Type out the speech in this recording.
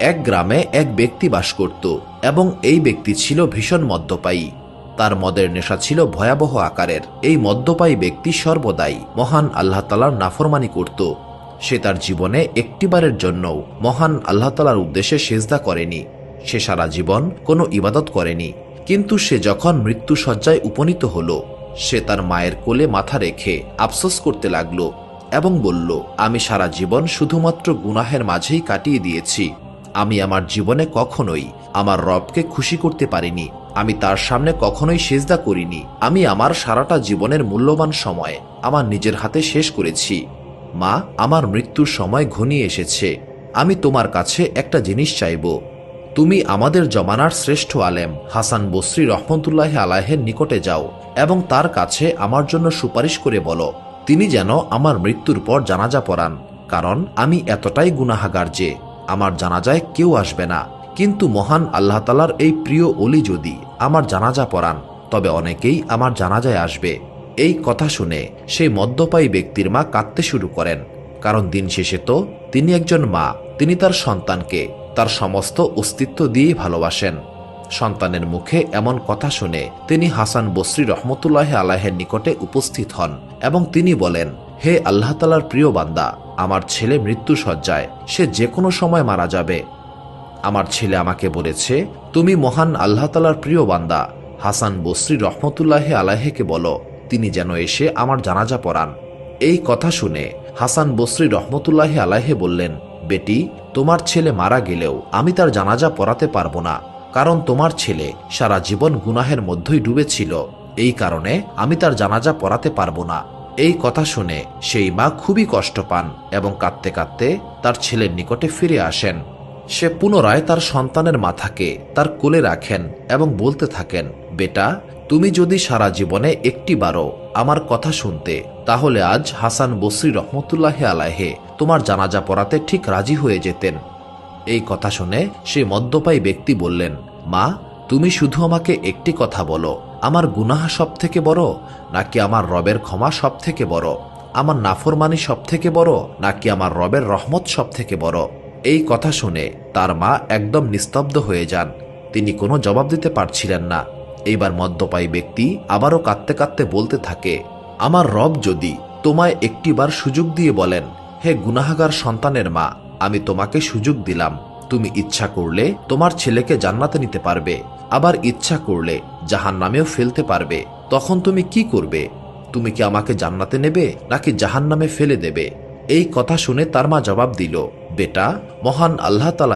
এক গ্রামে এক ব্যক্তি বাস করত এবং এই ব্যক্তি ছিল ভীষণ মদ্যপায়ী। তার মদের নেশা ছিল ভয়াবহ আকারের। এই মদ্যপায়ী ব্যক্তি সর্বদাই মহান আল্লাহ তাআলার নাফরমানি করত। সে তার জীবনে একটিবারের জন্যও মহান আল্লাহ তাআলার উদ্দেশ্যে সেজদা করেনি। সে সারা জীবন কোনো ইবাদত করেনি। কিন্তু সে যখন মৃত্যুশয্যায় উপনীত হল, সে তার মায়ের কোলে মাথা রেখে আফসোস করতে লাগল এবং বলল, আমি সারা জীবন শুধুমাত্র গুনাহের মাঝেই কাটিয়ে দিয়েছি। আমি আমার জীবনে কখনোই আমার রবকে খুশি করতে পারিনি। আমি তার সামনে কখনোই সেজদা করিনি। আমি আমার সারাটা জীবনের মূল্যবান সময় আমার নিজের হাতে শেষ করেছি। মা, আমার মৃত্যুর সময় ঘনিয়ে এসেছে। আমি তোমার কাছে একটা জিনিস চাইব। তুমি আমাদের জমানার শ্রেষ্ঠ আলেম হাসান বসরি রহমতুল্লাহ আলাইহের নিকটে যাও এবং তার কাছে আমার জন্য সুপারিশ করে বলো, তিনি যেন আমার মৃত্যুর পর জানাজা পড়ান। কারণ আমি এতটাই গুনাহগার যে আমার জানাজায় কেউ আসবে না। কিন্তু মহান আল্লাহ তাআলার এই প্রিয় ওলি যদি আমার জানাজা পড়ান, তবে অনেকেই আমার জানাজায় আসবে। এই কথা শুনে সেই মদ্যপায়ী ব্যক্তির মা কাঁদতে শুরু করেন। কারণ দিন শেষে তো তিনি একজন মা। তিনি তার সন্তানকে তার সমস্ত অস্তিত্ব দিয়েই ভালোবাসেন। সন্তানের মুখে এমন কথা শুনে তিনি হাসান বসরি রহমতুল্লাহ আলাইহের নিকটে উপস্থিত হন এবং তিনি বলেন, হে আল্লাহ তাআলার প্রিয় বান্দা, আমার ছেলে মৃত্যু শয্যায়, সে যে কোনো সময় মারা যাবে। আমার ছেলে আমাকে বলেছে, তুমি মহান আল্লাহ তাআলার প্রিয় বান্দা হাসান বসরি রহমতুল্লাহ আলাইহিকে বলো, তিনি যেন এসে আমার জানাজা পড়ান। এই কথা শুনে হাসান বসরি রহমতুল্লাহ আলাইহি বললেন, বেটি, তোমার ছেলে মারা গেলেও আমি তার জানাজা পড়াতে পারবো না। কারণ তোমার ছেলে সারা জীবন গুনাহের মধ্যেই ডুবেছিল। এই কারণে আমি তার জানাজা পড়াতে পারবো না। এই কথা শুনে সেই মা খুবই কষ্ট পান এবং কাঁদতে কাঁদতে তার ছেলের নিকটে ফিরে আসেন। সে পুনরায় তার সন্তানের মাথাকে তার কোলে রাখেন এবং বলতে থাকেন, বেটা, তুমি যদি সারা জীবনে একটিবারও আমার কথা শুনতে, তাহলে আজ হাসান বসরি রহমতুল্লাহ আলাইহি তোমার জানাজা পড়াতে ঠিক রাজি হয়ে যেতেন। এই কথা শুনে সেই মদ্যপায়ী ব্যক্তি বললেন, মা, তুমি শুধু আমাকে একটি কথা বলো, আমার গুনাহ সব থেকে বড় নাকি আমার রবের ক্ষমা সব থেকে বড়? আমার নাফরমানি সব থেকে বড় নাকি আমার রবের রহমত সব থেকে বড়? এই কথা শুনে তার মা একদম নিস্তব্ধ হয়ে যান। তিনি কোনো জবাব দিতে পারছিলেন না। এইবার মদ্যপায়ী ব্যক্তি আবারও কাঁদতে কাঁদতে বলতে থাকে, আমার রব যদি তোমায় একটিবার সুযোগ দিয়ে বলেন, হে গুনাহগার সন্তানের মা, আমি তোমাকে সুযোগ দিলাম। তুমি ইচ্ছা করলে তোমার ছেলেকে জান্নাতে নিতে পারবে, আবার ইচ্ছা করলে জাহান্নামেও ফেলতে পারবে। তখন তুমি কি করবে? তুমি কি আমাকে জান্নাতে নেবে নাকি জাহান্নামে ফেলে দেবে? এই কথা শুনে তার মা জবাব দিল, বেটা, মহান আল্লাহ তাআলা